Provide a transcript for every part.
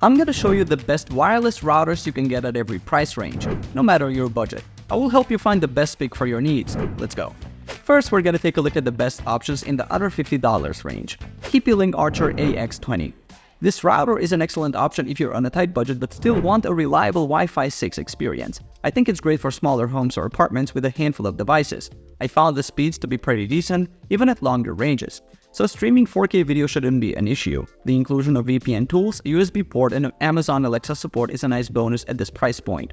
I'm gonna show you the best wireless routers you can get at every price range, no matter your budget. I will help you find the best pick for your needs. Let's go. First, we're gonna take a look at the best options in the under $50 range. TP-Link Archer AX20. This router is an excellent option if you're on a tight budget but still want a reliable Wi-Fi 6 experience. I think it's great for smaller homes or apartments with a handful of devices. I found the speeds to be pretty decent, even at longer ranges. So streaming 4K video shouldn't be an issue. The inclusion of VPN tools, USB port, and Amazon Alexa support is a nice bonus at this price point.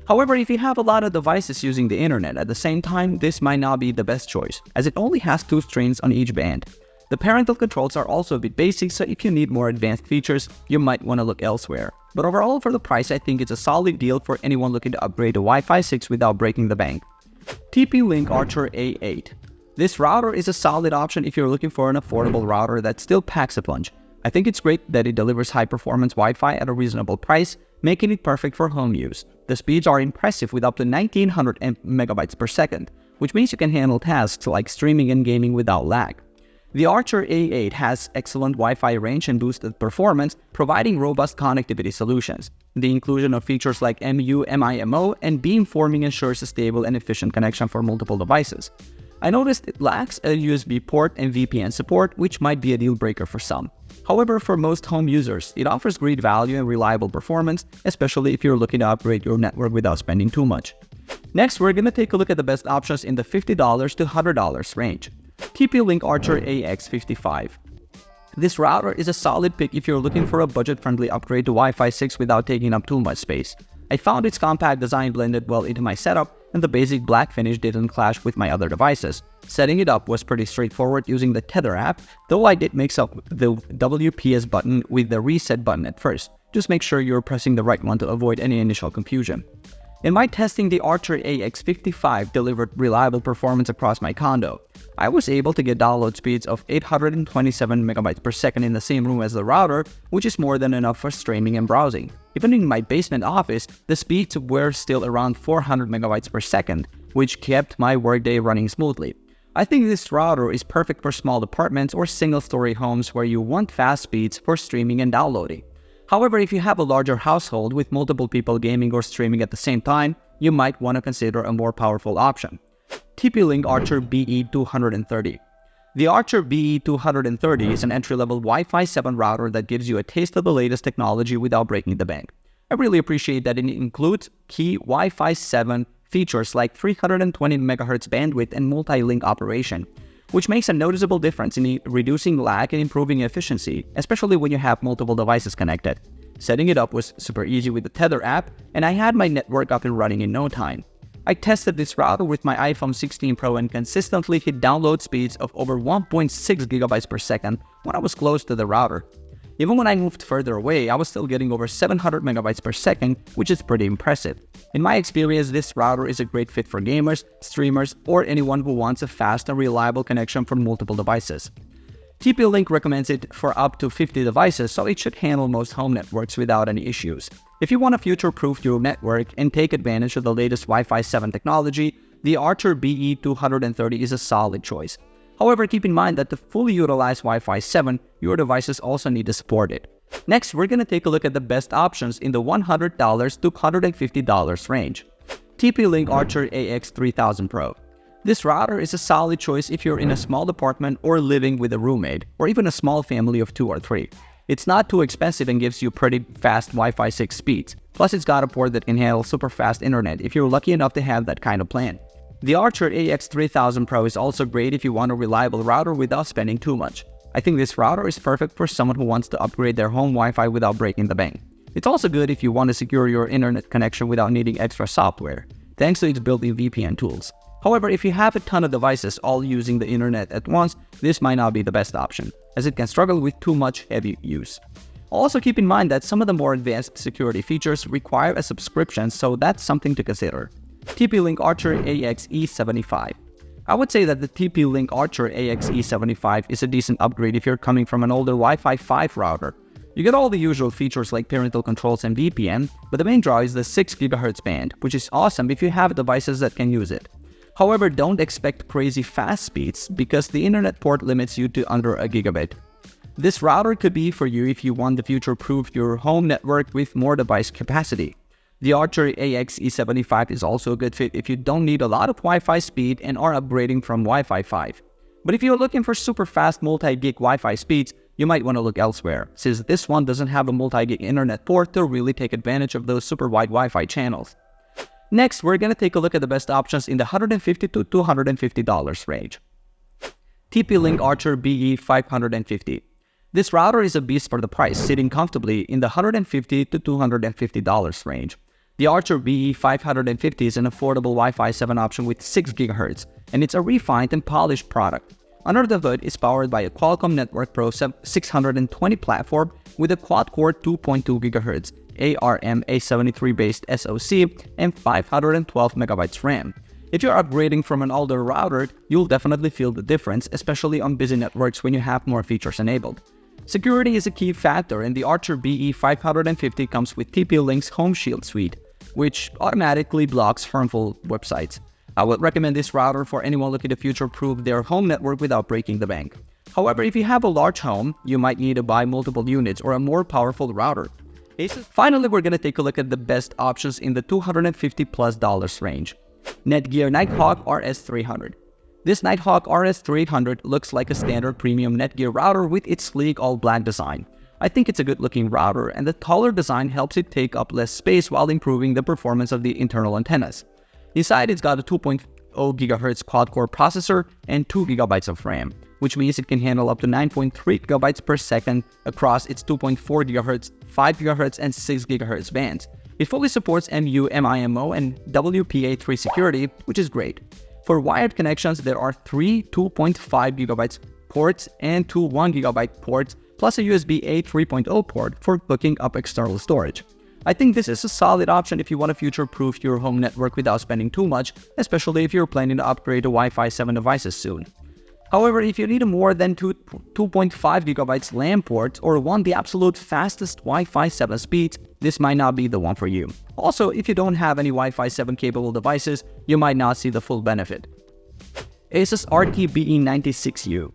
However, if you have a lot of devices using the internet at the same time, this might not be the best choice, as it only has 2 strings on each band. The parental controls are also a bit basic, so if you need more advanced features, you might want to look elsewhere. But overall, for the price, I think it's a solid deal for anyone looking to upgrade to Wi-Fi 6 without breaking the bank. TP-Link Archer A8. This router is a solid option if you're looking for an affordable router that still packs a punch. I think it's great that it delivers high-performance Wi-Fi at a reasonable price, making it perfect for home use. The speeds are impressive with up to 1900 megabytes per second, which means you can handle tasks like streaming and gaming without lag. The Archer A8 has excellent Wi-Fi range and boosted performance, providing robust connectivity solutions. The inclusion of features like MU-MIMO and beamforming ensures a stable and efficient connection for multiple devices. I noticed it lacks a USB port and VPN support, which might be a deal breaker for some. However, for most home users, it offers great value and reliable performance, especially if you're looking to upgrade your network without spending too much. Next, we're going to take a look at the best options in the $50 to $100 range. TP-Link Archer AX55. This router is a solid pick if you're looking for a budget-friendly upgrade to Wi-Fi 6 without taking up too much space. I found its compact design blended well into my setup, and the basic black finish didn't clash with my other devices. Setting it up was pretty straightforward using the Tether app, though I did mix up the WPS button with the reset button at first. Just make sure you're pressing the right one to avoid any initial confusion. In my testing, the Archer AX55 delivered reliable performance across my condo. I was able to get download speeds of 827 megabytes per second in the same room as the router, which is more than enough for streaming and browsing. Even in my basement office, the speeds were still around 400 megabytes per second, which kept my workday running smoothly. I think this router is perfect for small apartments or single-story homes where you want fast speeds for streaming and downloading. However, if you have a larger household with multiple people gaming or streaming at the same time, you might want to consider a more powerful option. TP-Link Archer BE230. The Archer BE230 is an entry-level Wi-Fi 7 router that gives you a taste of the latest technology without breaking the bank. I really appreciate that it includes key Wi-Fi 7 features like 320 MHz bandwidth and multi-link operation, which makes a noticeable difference in reducing lag and improving efficiency, especially when you have multiple devices connected. Setting it up was super easy with the Tether app, and I had my network up and running in no time. I tested this router with my iPhone 16 Pro and consistently hit download speeds of over 1.6 gigabytes per second when I was close to the router. Even when I moved further away, I was still getting over 700 megabytes per second, which is pretty impressive. In my experience, this router is a great fit for gamers, streamers, or anyone who wants a fast and reliable connection from multiple devices. TP-Link recommends it for up to 50 devices, so it should handle most home networks without any issues. If you want to future-proof your network and take advantage of the latest Wi-Fi 7 technology, the Archer BE230 is a solid choice. However, keep in mind that to fully utilize Wi-Fi 7, your devices also need to support it. Next, we're going to take a look at the best options in the $100 to $150 range. TP-Link Archer AX3000 Pro. This router is a solid choice if you're in a small apartment or living with a roommate, or even a small family of 2 or 3. It's not too expensive and gives you pretty fast Wi-Fi 6 speeds. Plus, it's got a port that can handle super fast internet if you're lucky enough to have that kind of plan. The Archer AX3000 Pro is also great if you want a reliable router without spending too much. I think this router is perfect for someone who wants to upgrade their home Wi-Fi without breaking the bank. It's also good if you want to secure your internet connection without needing extra software, thanks to its built-in VPN tools. However, if you have a ton of devices all using the internet at once, this might not be the best option, as it can struggle with too much heavy use. Also keep in mind that some of the more advanced security features require a subscription, so that's something to consider. TP-Link Archer AX55. I would say that the TP-Link Archer AX55 is a decent upgrade if you're coming from an older Wi-Fi 5 router. You get all the usual features like parental controls and VPN, but the main draw is the 6 GHz band, which is awesome if you have devices that can use it. However, don't expect crazy fast speeds because the internet port limits you to under a gigabit. This router could be for you if you want to future-proof your home network with more device capacity. The Archer AX55 is also a good fit if you don't need a lot of Wi-Fi speed and are upgrading from Wi-Fi 5. But if you're looking for super fast multi-gig Wi-Fi speeds, you might want to look elsewhere, since this one doesn't have a multi-gig internet port to really take advantage of those super wide Wi-Fi channels. Next, we're going to take a look at the best options in the $150 to $250 range. TP-Link Archer BE230. This router is a beast for the price, sitting comfortably in the $150 to $250 range. The Archer BE230 is an affordable Wi-Fi 7 option with 6 GHz, and it's a refined and polished product. Under the hood, it's powered by a Qualcomm Network Pro 620 platform with a quad-core 2.2 GHz ARM A73-based SoC and 512 MB RAM. If you're upgrading from an older router, you'll definitely feel the difference, especially on busy networks when you have more features enabled. Security is a key factor, and the Archer BE230 comes with TP-Link's Home Shield suite, which automatically blocks harmful websites. I would recommend this router for anyone looking to future-proof their home network without breaking the bank. However, if you have a large home, you might need to buy multiple units or a more powerful router. Finally, we're going to take a look at the best options in the $250+ range. Netgear Nighthawk RS300. This Nighthawk RS300 looks like a standard premium Netgear router with its sleek all-black design. I think it's a good-looking router, and the taller design helps it take up less space while improving the performance of the internal antennas. Inside, it's got a 2.0 GHz quad-core processor and 2 GB of RAM, which means it can handle up to 9.3 GB per second across its 2.4 GHz, 5 GHz, and 6 GHz bands. It fully supports MU-MIMO and WPA3 security, which is great. For wired connections, there are 3 2.5 GB ports and 2 1 GB ports, plus a USB-A 3.0 port for hooking up external storage. I think this is a solid option if you want to future-proof your home network without spending too much, especially if you're planning to upgrade to Wi-Fi 7 devices soon. However, if you need more than 2.5 GB LAN ports or want the absolute fastest Wi-Fi 7 speeds, this might not be the one for you. Also, if you don't have any Wi-Fi 7 capable devices, you might not see the full benefit. Asus RT BE96U.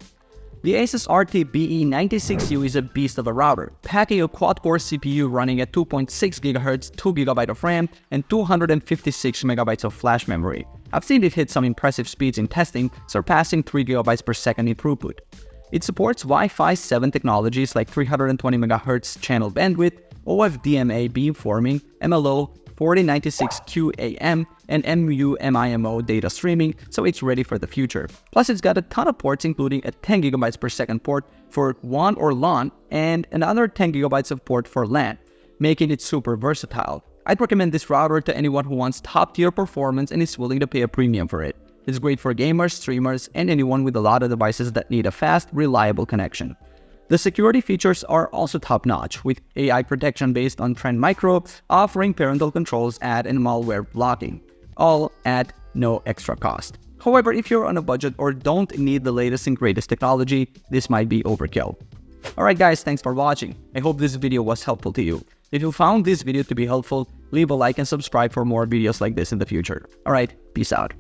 The Asus RT BE96U is a beast of a router, packing a quad-core CPU running at 2.6 GHz, 2 GB of RAM, and 256 MB of flash memory. I've seen it hit some impressive speeds in testing, surpassing 3 GB per second in throughput. It supports Wi-Fi 7 technologies like 320 MHz channel bandwidth, OFDMA beamforming, MLO, 4096 QAM, and MU-MIMO data streaming, so it's ready for the future. Plus, it's got a ton of ports, including a 10 GB per second port for WAN or LAN, and another 10 GB of port for LAN, making it super versatile. I'd recommend this router to anyone who wants top-tier performance and is willing to pay a premium for it. It's great for gamers, streamers, and anyone with a lot of devices that need a fast, reliable connection. The security features are also top-notch, with AI protection based on Trend Micro, offering parental controls, ad and malware blocking, all at no extra cost. However, if you're on a budget or don't need the latest and greatest technology, this might be overkill. Alright guys, thanks for watching. I hope this video was helpful to you. If you found this video to be helpful, leave a like and subscribe for more videos like this in the future. Alright, peace out.